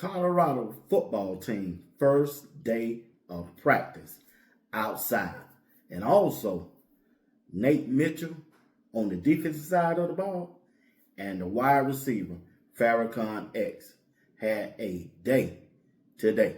Colorado football team first day of practice outside. And also, Naeten Mitchell on the defensive side of the ball and the wide receiver, Farrakah X, had a day today.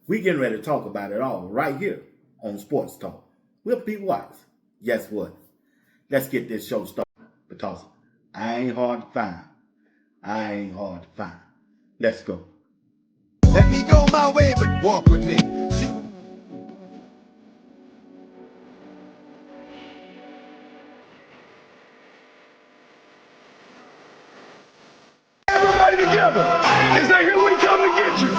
We getting ready to talk about it all right here on Sports Talk with Pete Watts. Guess what? Let's get this show started because I ain't hard to find. Let's go. Let me go my way, but walk with me. Everybody together. It's like, here we come to get you.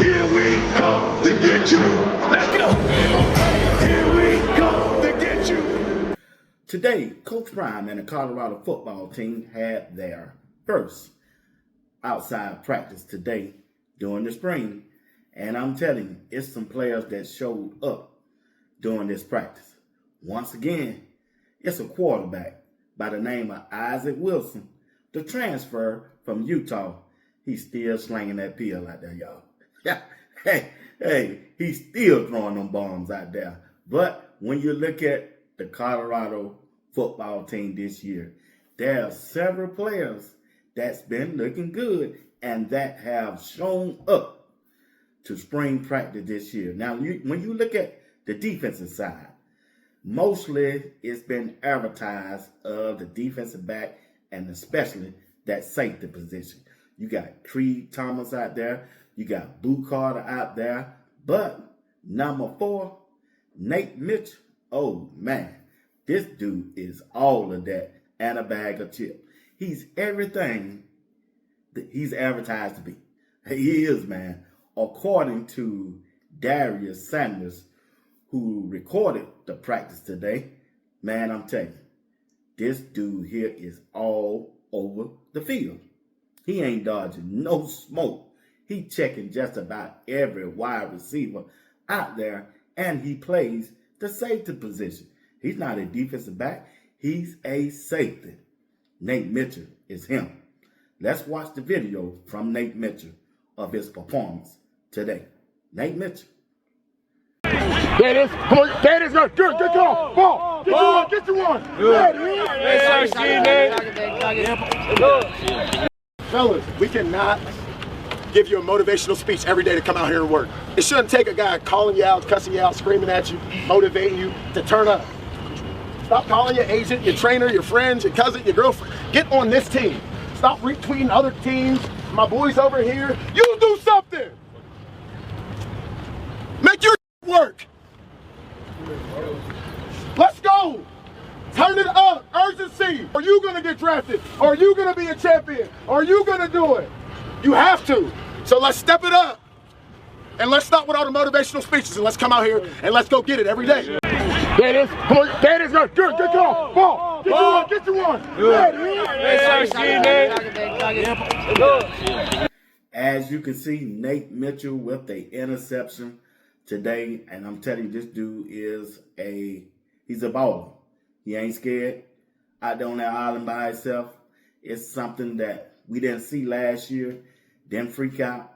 Here we come to get you. Let's go. Here we come to get you. Today, Coach Prime and the Colorado football team had their first outside practice today during the spring. And I'm telling you, it's some players that showed up during this practice. Once again, it's a quarterback by the name of Isaac Wilson, the transfer from Utah. He's still slinging that pill out there, y'all. Hey, he's still throwing them bombs out there. But when you look at the Colorado football team this year, there are several players that's been looking good and that have shown up to spring practice this year. Now, when you look at the defensive side, mostly it's been advertised of the defensive back and especially that safety position. You got Creed Thomas out there. You got Boo Carter out there. But number 4, Naeten Mitchell. Oh, man. This dude is all of that and a bag of chips. He's everything that he's advertised to be. He is, man. According to Darius Sanders, who recorded the practice today, man, I'm telling you, this dude here is all over the field. He ain't dodging no smoke. He checking just about every wide receiver out there, and he plays the safety position. He's not a defensive back. He's a safety. Naeten Mitchell is him. Let's watch the video from Naeten Mitchell of his performance today. Naeten Mitchell. There it is. Come on. There it is. Good call. Ball. Get you one. Good. Fellas, we cannot give you a motivational speech every day to come out here and work. It shouldn't take a guy calling you out, cussing you out, screaming at you, motivating you to turn up. Stop calling your agent, your trainer, your friends, your cousin, your girlfriend. Get on this team. Stop retweeting other teams. My boys over here. You do something. Make your work. Let's go. Turn it up. Urgency. Are you going to get drafted? Are you going to be a champion? Are you going to do it? You have to. So let's step it up. And let's stop with all the motivational speeches and let's come out here and let's go get it every day. There it is. Come on. There it is. Good call. Ball. Get you one. As you can see, Naeten Mitchell with the interception today. And I'm telling you, this dude is he's a baller. He ain't scared out there on that island by himself. It's something that we didn't see last year. Didn't freak out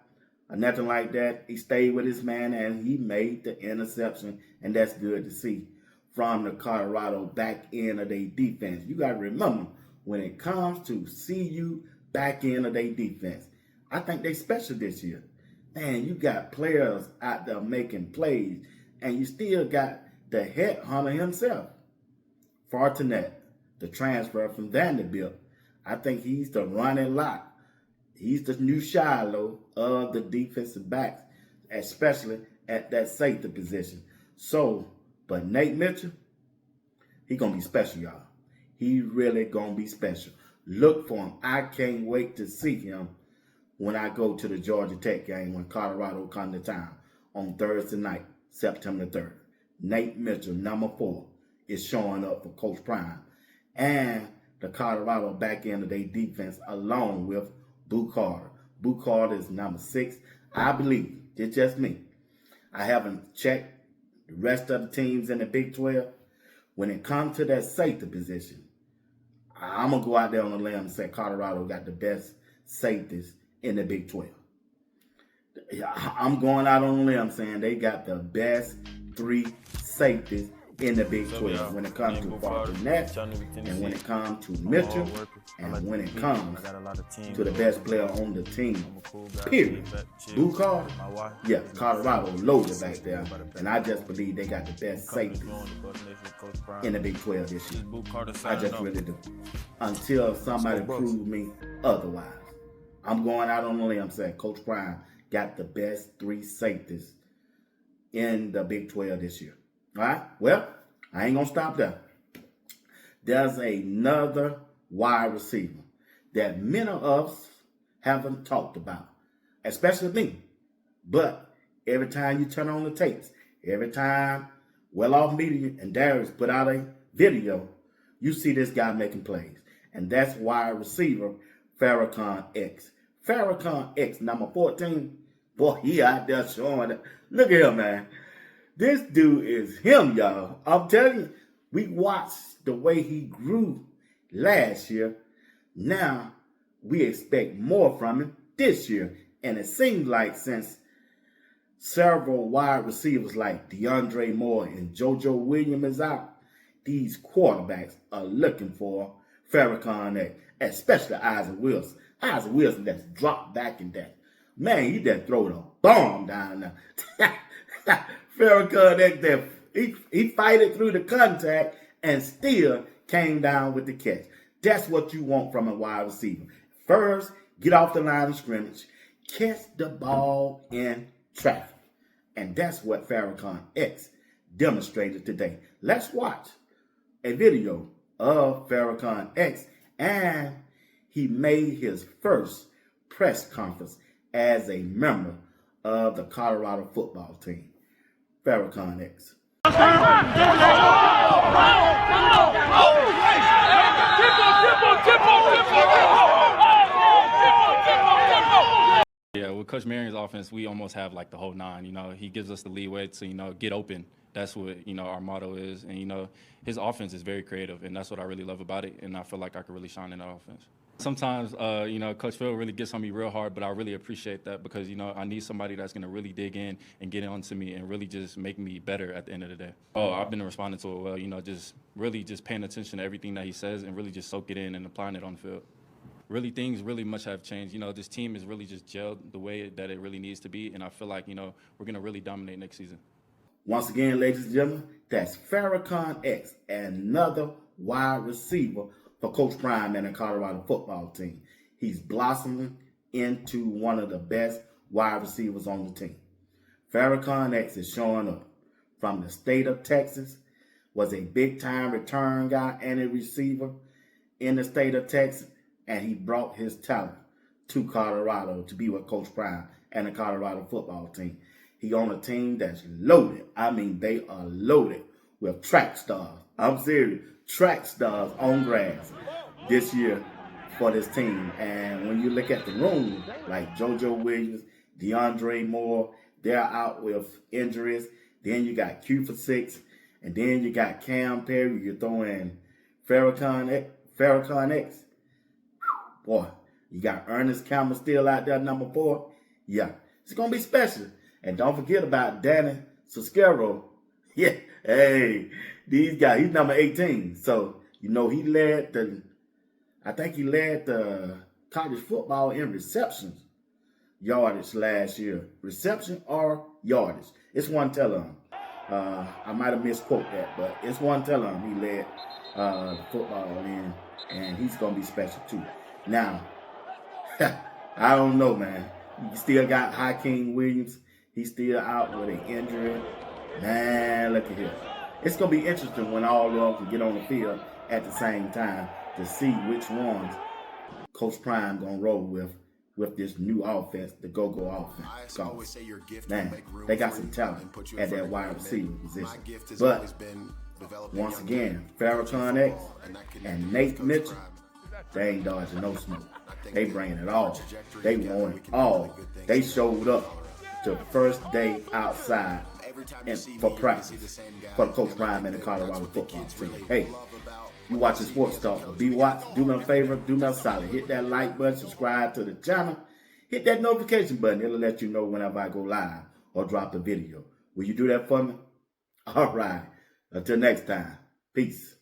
or nothing like that. He stayed with his man and he made the interception. And that's good to see from the Colorado back end of their defense. You got to remember, when it comes to CU back end of their defense, I think they special this year. Man, you got players out there making plays, and you still got the headhunter himself, Fortinet, the transfer from Vanderbilt. I think he's the running lock. He's the new Shiloh of the defensive backs, especially at that safety position. So, but Naeten Mitchell, he going to be special, y'all. He really going to be special. Look for him. I can't wait to see him when I go to the Georgia Tech game when Colorado come to town on Thursday night, September 3rd. Naeten Mitchell, number 4, is showing up for Coach Prime and the Colorado back end of their defense along with Boo Carter. Boo Carter is number 6. I believe, it's just me. I haven't checked the rest of the teams in the Big 12. When it comes to that safety position, I'm going to go out there on a limb and say Colorado got the best safeties in the Big 12. I'm going out on a limb saying they got the best 3 safeties in the Big 12 when it comes to Farrakah X, and when it comes to Mitchell, and when it comes to the best player on the team, period. Blue Carter, yeah, Colorado loaded back there, and I just believe they got the best safeties in the Big 12 this year. I just really do. Until somebody proves me otherwise. I'm going out on a limb saying Coach Prime got the best 3 safeties in the Big 12 this year. All right? Well, I ain't going to stop there. There's another wide receiver that many of us haven't talked about, especially me. But every time you turn on the tapes, every time Well Off Media and Darius put out a video, you see this guy making plays. And that's wide receiver Farrakah X. Farrakah X, number 14. Boy, he out there showing it. Look at him, man. This dude is him, y'all. I'm telling you, we watched the way he grew last year. Now, we expect more from him this year. And it seems like since several wide receivers like DeAndre Moore and JoJo Williams is out, these quarterbacks are looking for Farrakah X, especially Isaac Wilson. Isaac Wilson that's dropped back in that. Man, he just throw the bomb down there. Farrakah X, he fighted through the contact and still came down with the catch. That's what you want from a wide receiver. First, get off the line of scrimmage, catch the ball in traffic. And that's what Farrakah X demonstrated today. Let's watch a video of Farrakah X, and he made his first press conference as a member of the Colorado football team. Farrakah X. Yeah, with Coach Marion's offense, we almost have like the whole 9. You know, he gives us the leeway to, get open. That's what, our motto is. And, his offense is very creative, and that's what I really love about it. And I feel like I could really shine in that offense. Sometimes, Coach Phil really gets on me real hard, but I really appreciate that because, I need somebody that's going to really dig in and get onto me and really just make me better at the end of the day. Oh, I've been responding to it well, just paying attention to everything that he says and really just soak it in and applying it on the field. Really, things really much have changed. This team is really just gelled the way that it really needs to be, and I feel like, we're going to really dominate next season. Once again, ladies and gentlemen, that's Farrakah X, another wide receiver for Coach Prime and the Colorado football team. He's blossoming into one of the best wide receivers on the team. Farrakah X is showing up from the state of Texas, was a big-time return guy and a receiver in the state of Texas, and he brought his talent to Colorado to be with Coach Prime and the Colorado football team. He on a team that's loaded. I mean, they are loaded with track stars. I'm serious. Track stars on grass this year for this team. And when you look at the room, like JoJo Williams, DeAndre Moore, they're out with injuries. Then you got Q for 6. And then you got Cam Perry. You throw in Farrakah X. Boy, you got Ernest Campbell still out there, number 4. Yeah, it's going to be special. And don't forget about Danny Sosquero. Yeah, hey, these guys, he's number 18. So, he led the college football in receptions yardage last year. Reception or yardage. It's one tell-on. I might have misquoted that, but it's one tell-on. He led football in, and he's going to be special too. Now, I don't know, man. You still got Hakeem Williams. He's still out with an injury. Man, look at here. It's going to be interesting when all of them can get on the field at the same time to see which ones Coach Prime going to roll with this new offense, the go-go offense. Man, they got some talent at that wide receiver position. But, once again, Farrakah X and Naeten Mitchell, they ain't dodging no smoke. They bringing it all. They want it all. They showed up to first day outside and for practice for Coach Prime and the Colorado football team. Hey, you watching Sports Talk. Be watch. Do me a favor. Do me a solid. Hit that like button. Subscribe to the channel. hit that notification button. It'll let you know whenever I go live or drop the video. Will you do that for me? All right. Until next time. Peace.